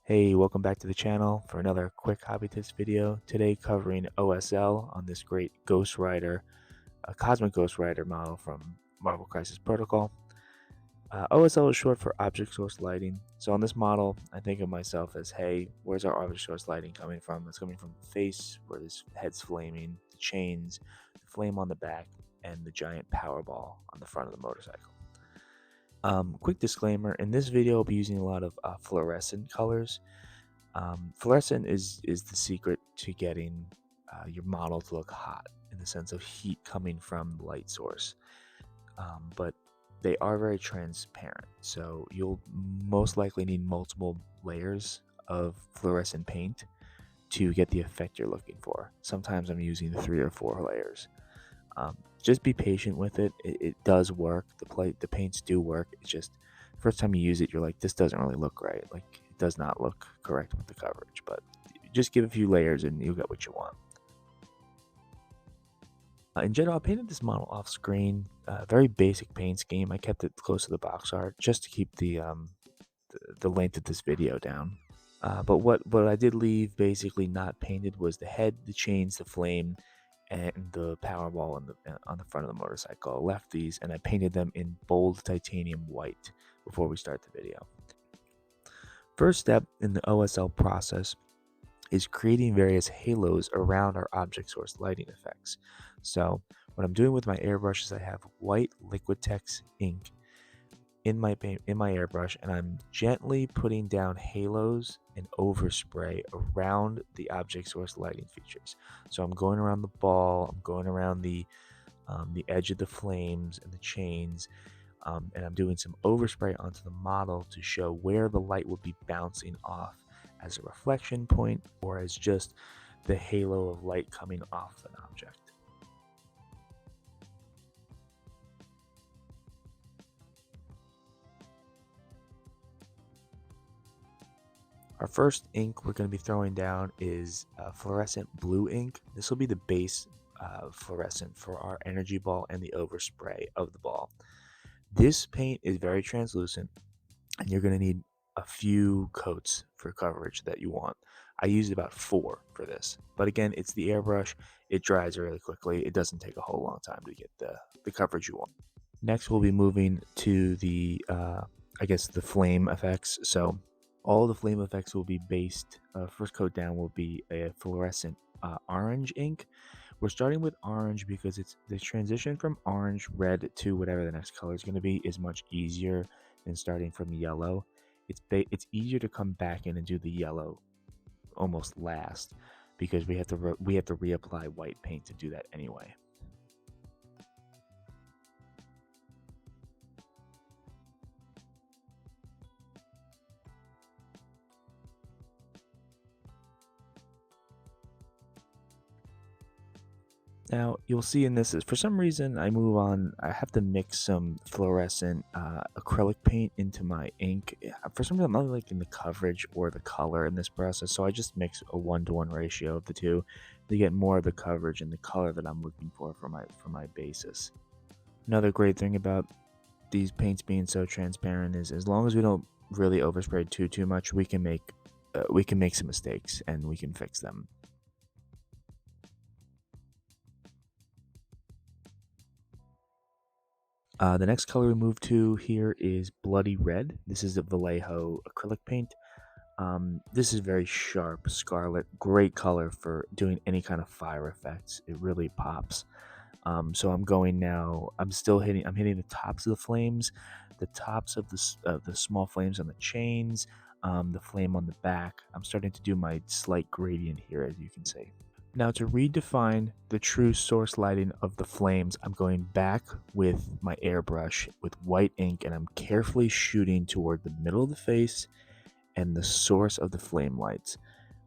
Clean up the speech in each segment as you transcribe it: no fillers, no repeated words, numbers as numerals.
Hey, welcome back to the channel for another quick hobby tips video. Today covering OSL on this great Ghost Rider, a Cosmic Ghost Rider model from Marvel Crisis Protocol. OSL is short for Object Source Lighting. So on this model, I think of myself as, hey, where's our Object Source Lighting coming from? It's coming from the face, where this head's flaming, the chains, the flame on the back, and the giant power ball on the front of the motorcycle. Quick disclaimer, in this video I'll be using a lot of fluorescent colors. Fluorescent is the secret to getting your model to look hot, in the sense of heat coming from the light source. But they are very transparent, so you'll most likely need multiple layers of fluorescent paint to get the effect you're looking for. Sometimes I'm using 3 or 4 layers. Just be patient with it. It does work. The paints do work. It's just first time you use it, you're like, this doesn't really look right. Like, it does not look correct with the coverage. But just give a few layers and you'll get what you want. In general, I painted this model off screen. Very basic paint scheme. I kept it close to the box art just to keep the length of this video down. But what I did leave basically not painted was the head, the chains, the flame, and the Powerball on the front of the motorcycle. I left these and I painted them in bold titanium white before we start the video. First step in the OSL process is creating various halos around our object source lighting effects. So what I'm doing with my airbrush is I have white Liquidtex ink in my airbrush, and I'm gently putting down halos and overspray around the object source lighting features. So I'm going around the ball, I'm going around the edge of the flames and the chains, and I'm doing some overspray onto the model to show where the light would be bouncing off as a reflection point or as just the halo of light coming off an object. Our first ink we're going to be throwing down is Fluorescent Blue ink. This will be the base fluorescent for our energy ball and the overspray of the ball. This paint is very translucent, and you're going to need a few coats for coverage that you want. I used about 4 for this, but again, it's the airbrush. It dries really quickly. It doesn't take a whole long time to get the coverage you want. Next, we'll be moving to the the flame effects. So all the flame effects will be based, first coat down will be a fluorescent orange ink. We're starting with orange because it's the transition from orange, red to whatever the next color is going to be is much easier than starting from yellow. It's easier to come back in and do the yellow almost last, because we have to reapply white paint to do that anyway. Now, you'll see in this is, for some reason, I have to mix some fluorescent acrylic paint into my ink. For some reason, I'm not liking the coverage or the color in this process, so I just mix a 1-to-1 ratio of the two to get more of the coverage and the color that I'm looking for my basis. Another great thing about these paints being so transparent is, as long as we don't really overspray too much, we can make some mistakes and we can fix them. The next color we move to here is Bloody Red. This is a Vallijo acrylic paint. This is very sharp scarlet, great color for doing any kind of fire effects. It really pops. So I'm going now. I'm hitting the tops of the flames, the tops of the small flames on the chains, the flame on the back. I'm starting to do my slight gradient here, as you can see. Now, to redefine the true source lighting of the flames, I'm going back with my airbrush with white ink, and I'm carefully shooting toward the middle of the face and the source of the flame lights.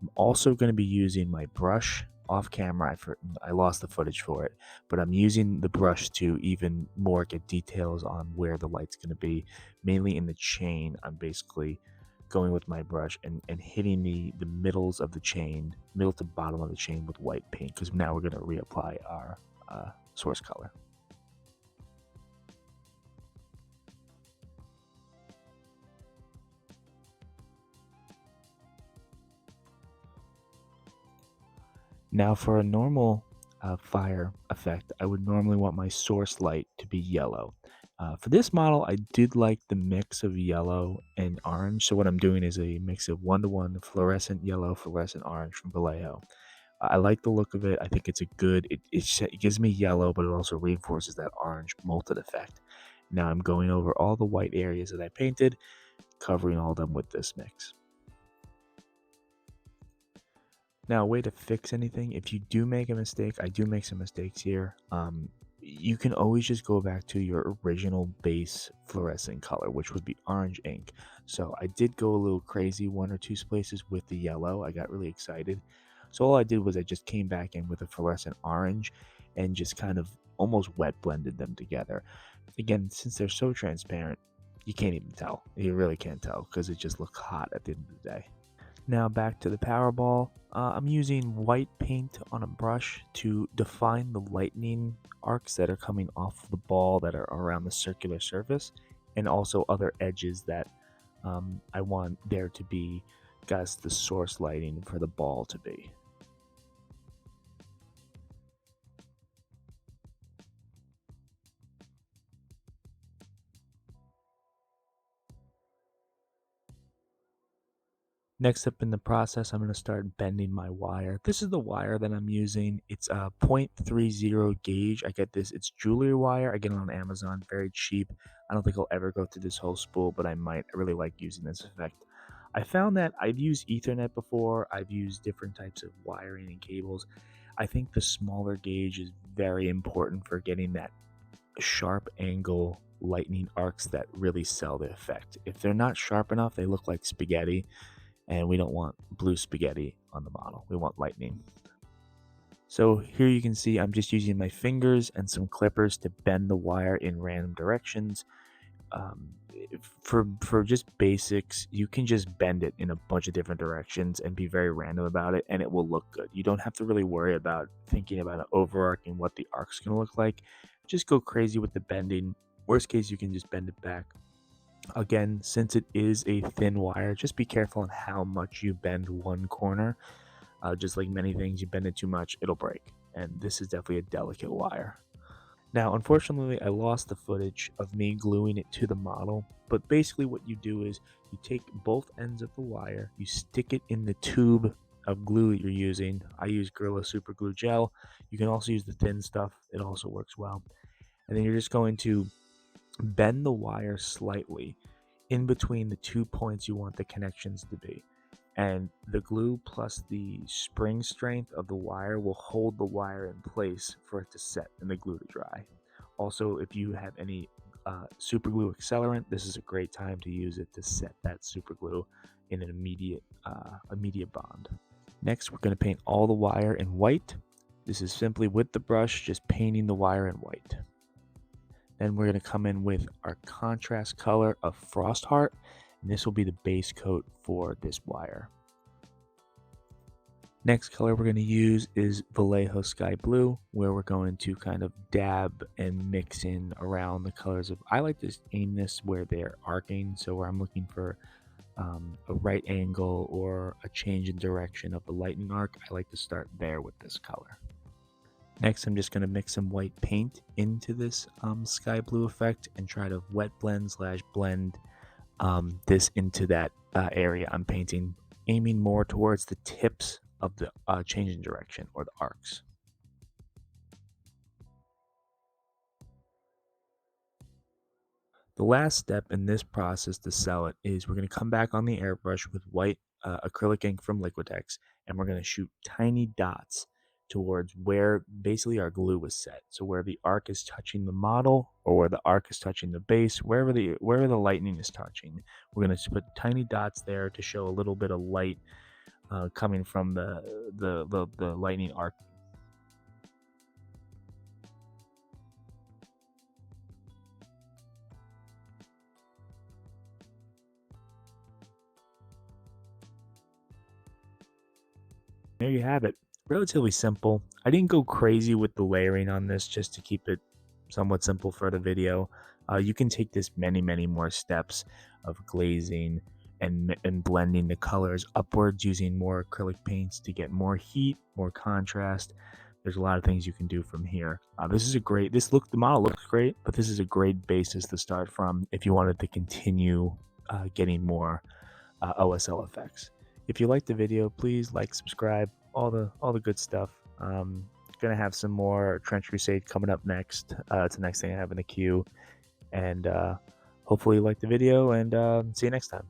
I'm also going to be using my brush off camera. I lost the footage for it, but I'm using the brush to even more get details on where the light's going to be, mainly in the chain. I'm basically going with my brush and hitting the middles of the chain, middle to bottom of the chain, with white paint, because now we're going to reapply our source color. Now for a normal fire effect, I would normally want my source light to be yellow. For this model, I did like the mix of yellow and orange. So what I'm doing is a mix of 1-to-1 fluorescent yellow, fluorescent orange from Vallejo. I like the look of it. I think it's a good, it gives me yellow, but it also reinforces that orange molted effect. Now I'm going over all the white areas that I painted, covering all of them with this mix. Now, a way to fix anything, if you do make a mistake, I do make some mistakes here. You can always just go back to your original base fluorescent color, which would be orange ink. So I did go a little crazy one or two places with the yellow. I got really excited. So all I did was I just came back in with a fluorescent orange and just kind of almost wet blended them together. Again, since they're so transparent, you can't even tell. You really can't tell because it just looks hot at the end of the day. Now back to the Powerball. I'm using white paint on a brush to define the lightning arcs that are coming off the ball that are around the circular surface, and also other edges that I want there to be, guys, the source lighting for the ball to be. Next up in the process, I'm going to start bending my wire. This is the wire that I'm using. It's a 0.30 gauge. I get this. It's jewelry wire. I get it on Amazon. Very cheap. I don't think I'll ever go through this whole spool, but I might. I really like using this effect. I found that I've used Ethernet before. I've used different types of wiring and cables. I think the smaller gauge is very important for getting that sharp angle lightning arcs that really sell the effect. If they're not sharp enough, they look like spaghetti. And we don't want blue spaghetti on the model. We want lightning. So here you can see I'm just using my fingers and some clippers to bend the wire in random directions. For just basics, you can just bend it in a bunch of different directions and be very random about it, and it will look good. You don't have to really worry about thinking about an overarching what the arc's going to look like. Just go crazy with the bending. Worst case, you can just bend it back. Again, since it is a thin wire, just be careful on how much you bend one corner. Just like many things, you bend it too much, it'll break. And this is definitely a delicate wire. Now, unfortunately, I lost the footage of me gluing it to the model. But basically what you do is you take both ends of the wire, you stick it in the tube of glue that you're using. I use Gorilla Super Glue Gel. You can also use the thin stuff. It also works well. And then you're just going to bend the wire slightly in between the 2 points you want the connections to be, and the glue plus the spring strength of the wire will hold the wire in place for it to set and the glue to dry. Also, if you have any super glue accelerant, this is a great time to use it to set that super glue in an immediate bond. Next, we're going to paint all the wire in white. This is simply with the brush, just painting the wire in white. Then we're going to come in with our contrast color of Frost Heart, and this will be the base coat for this wire. Next color we're going to use is Vallejo Sky Blue, where we're going to kind of dab and mix in around the colors of, I like to aim this where they're arcing, so where I'm looking for a right angle or a change in direction of the lightning arc, I like to start there with this color. Next, I'm just going to mix some white paint into this sky blue effect and try to wet blend / blend this into that area I'm painting, aiming more towards the tips of the change in direction or the arcs. The last step in this process to sell it is we're going to come back on the airbrush with white acrylic ink from Liquidtex, and we're going to shoot tiny dots towards where basically our glue was set. So where the arc is touching the model or where the arc is touching the base, wherever the lightning is touching, we're going to put tiny dots there to show a little bit of light coming from the lightning arc. There you have it. Relatively simple. I didn't go crazy with the layering on this just to keep it somewhat simple for the video. You can take this many more steps of glazing, and blending the colors upwards using more acrylic paints to get more heat, more contrast. There's a lot of things you can do from here. The model looks great, but this is a great basis to start from if you wanted to continue getting more OSL effects. If you liked the video, please like, subscribe, all the good stuff. Gonna have some more Trench Crusade coming up next. It's the next thing I have in the queue, and hopefully you liked the video, and see you next time.